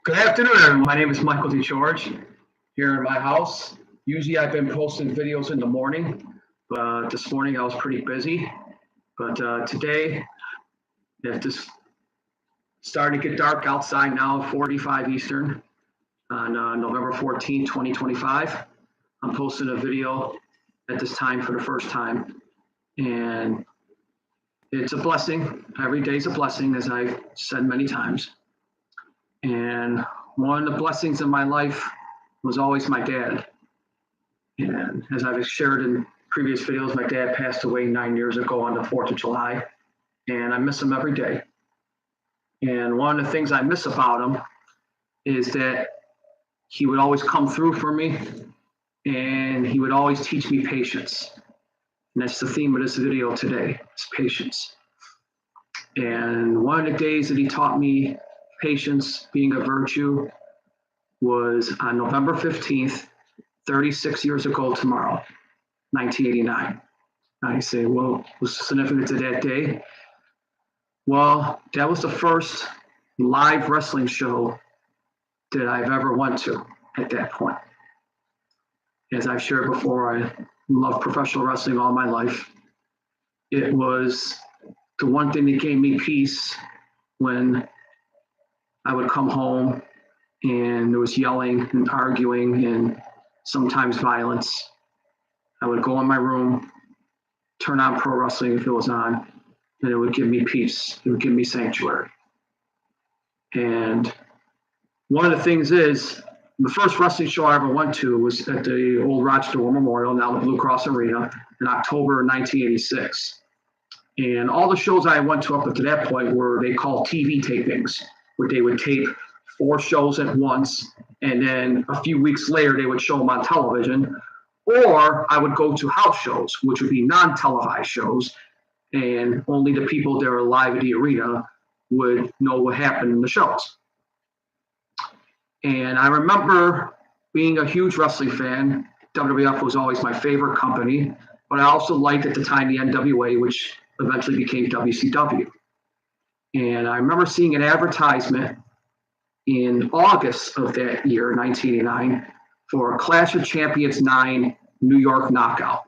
Good afternoon, everyone. My name is Michael DeGeorge here in my house. Usually I've been posting videos in the morning, but this morning I was pretty busy. But today, it's starting to get dark outside now, 45 Eastern, on November 14, 2025. I'm posting a video at this time for the first time. And it's a blessing. Every day is a blessing, as I've said many times. And one of the blessings in my life was always my dad. And as I've shared in previous videos, my dad passed away 9 years ago on the 4th of July. And I miss him every day. And one of the things I miss about him is that he would always come through for me, and he would always teach me patience. And that's the theme of this video today, is patience. And one of the days that he taught me patience being a virtue was on November 15th, 36 years ago tomorrow, 1989. I say, well, what's the significance of that day? Well, that was the first live wrestling show that I've ever went to at that point. As I've shared before, I loved professional wrestling all my life. It was the one thing that gave me peace when I would come home and there was yelling and arguing and sometimes violence. I would go in my room, turn on pro wrestling if it was on, and it would give me peace. It would give me sanctuary. And one of the things is, the first wrestling show I ever went to was at the old Rochester War Memorial, now the Blue Cross Arena, in October 1986. And all the shows I went to up to that point were they called TV tapings, where they would tape 4 shows at once, and then a few weeks later they would show them on television. Or I would go to house shows, which would be non-televised shows, and only the people that are live at the arena would know what happened in the shows. And I remember being a huge wrestling fan. WWF was always my favorite company, but I also liked at the time the NWA, which eventually became WCW. And I remember seeing an advertisement in August of that year, 1989, for a Clash of Champions 9 New York Knockout.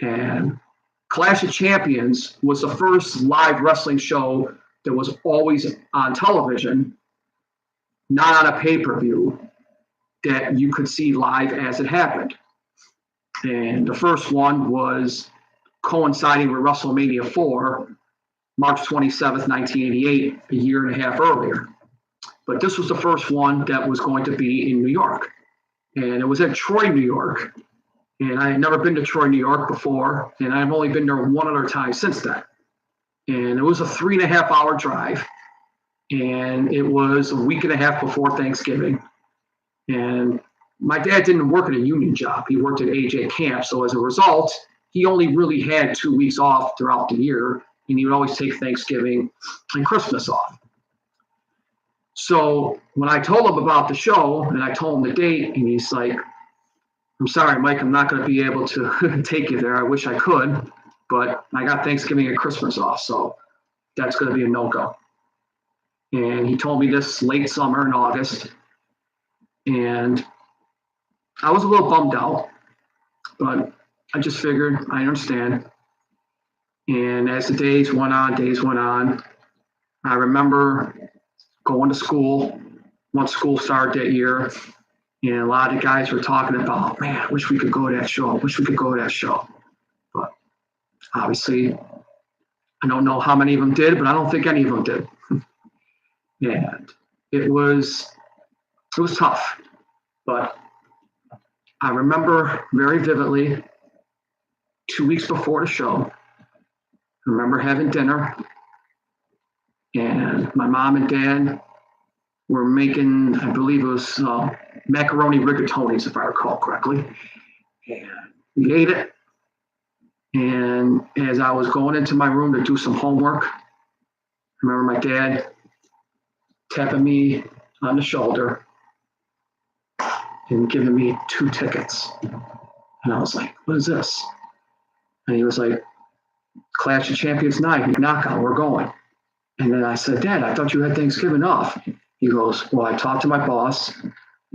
And Clash of Champions was the first live wrestling show that was always on television, not on a pay-per-view, that you could see live as it happened. And the first one was coinciding with WrestleMania 4, March 27th, 1988, a year and a half earlier. But this was the first one that was going to be in New York. And it was at Troy, New York. And I had never been to Troy, New York before, and I've only been there one other time since then. And it was a 3.5-hour drive. And it was a week and a half before Thanksgiving. And my dad didn't work at a union job. He worked at AJ Camp. So as a result, he only really had 2 weeks off throughout the year. And he would always take Thanksgiving and Christmas off. So when I told him about the show and I told him the date, and he's like, I'm sorry, Mike, I'm not going to be able to take you there. I wish I could, but I got Thanksgiving and Christmas off. So that's going to be a no-go. And he told me this late summer in August. And I was a little bummed out, but I just figured I understand. And as the days went on, I remember going to school once school started that year. And a lot of the guys were talking about, man, I wish we could go to that show. I wish we could go to that show. But obviously, I don't know how many of them did, but I don't think any of them did. And it was tough. But I remember very vividly 2 weeks before the show, I remember having dinner, and my mom and dad were making, I believe it was macaroni rigatonis, if I recall correctly. And we ate it. And as I was going into my room to do some homework, I remember my dad tapping me on the shoulder and giving me 2 tickets. And I was like, what is this? And he was like, Clash of Champions 9, knockout, we're going. And then I said, Dad, I thought you had Thanksgiving off. He goes, well, I talked to my boss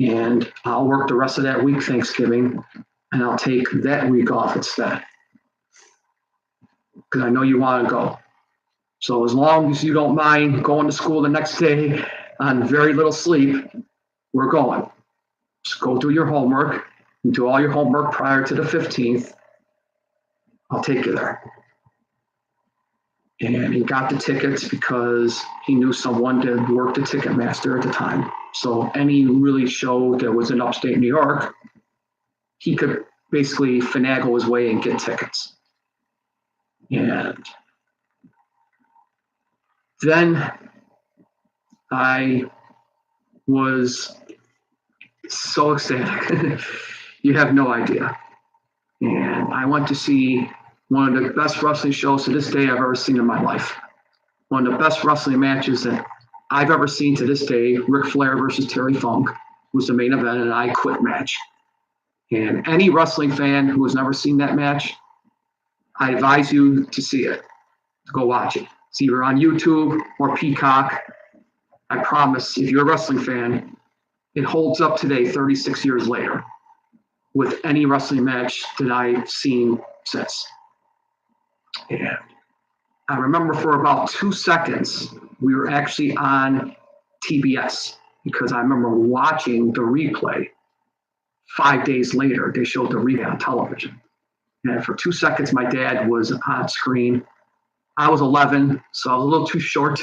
and I'll work the rest of that week, Thanksgiving, and I'll take that week off instead. Because I know you want to go. So as long as you don't mind going to school the next day on very little sleep, we're going. Just go do your homework and do all your homework prior to the 15th. I'll take you there. And he got the tickets because he knew someone that worked at Ticketmaster at the time. So any really show that was in upstate New York, he could basically finagle his way and get tickets. And then I was so ecstatic. You have no idea. And I went to see one of the best wrestling shows to this day I've ever seen in my life. One of the best wrestling matches that I've ever seen to this day, Ric Flair versus Terry Funk, was the main event, and I quit match. And any wrestling fan who has never seen that match, I advise you to see it, to go watch it. It's either on YouTube or Peacock. I promise, if you're a wrestling fan, it holds up today, 36 years later, with any wrestling match that I've seen since. And I remember for about 2 seconds, we were actually on TBS because I remember watching the replay. 5 days later, they showed the replay on television. And for 2 seconds, my dad was on screen. I was 11, so I was a little too short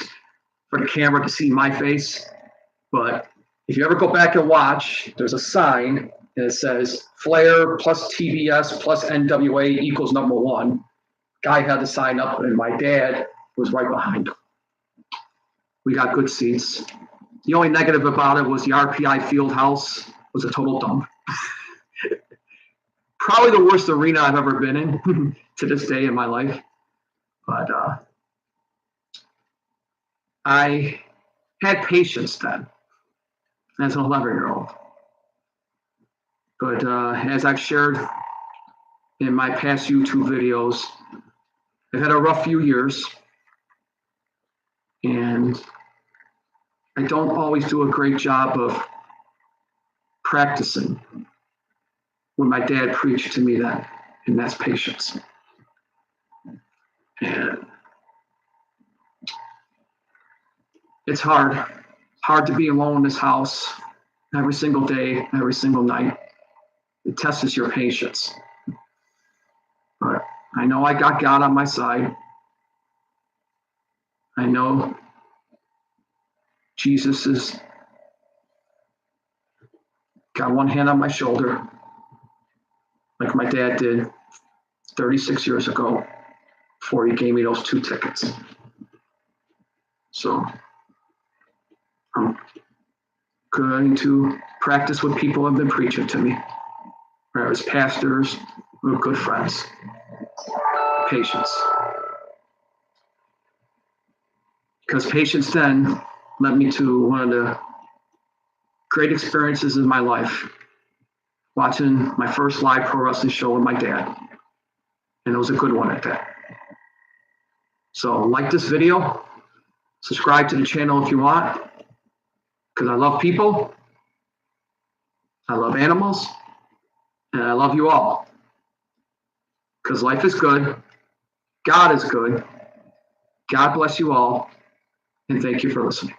for the camera to see my face. But if you ever go back and watch, there's a sign and it says Flair plus TBS plus NWA equals number one. Guy had the sign up, and my dad was right behind him. We got good seats. The only negative about it was the RPI Fieldhouse was a total dump. Probably the worst arena I've ever been in to this day in my life. But I had patience then as an 11-year-old. But as I've shared in my past YouTube videos, I've had a rough few years, and I don't always do a great job of practicing what my dad preached to me then, and that's patience. And it's hard to be alone in this house every single day, every single night. It tests your patience. But I know I got God on my side. I know Jesus has got one hand on my shoulder, like my dad did 36 years ago before he gave me those 2 tickets. So I'm going to practice what people have been preaching to me, whether it's pastors or good friends. Patience. Because patience then led me to one of the great experiences in my life, watching my first live pro wrestling show with my dad. And it was a good one at that. So like this video, subscribe to the channel if you want, because I love people, I love animals, and I love you all. Because life is good, God is good, God bless you all, and thank you for listening.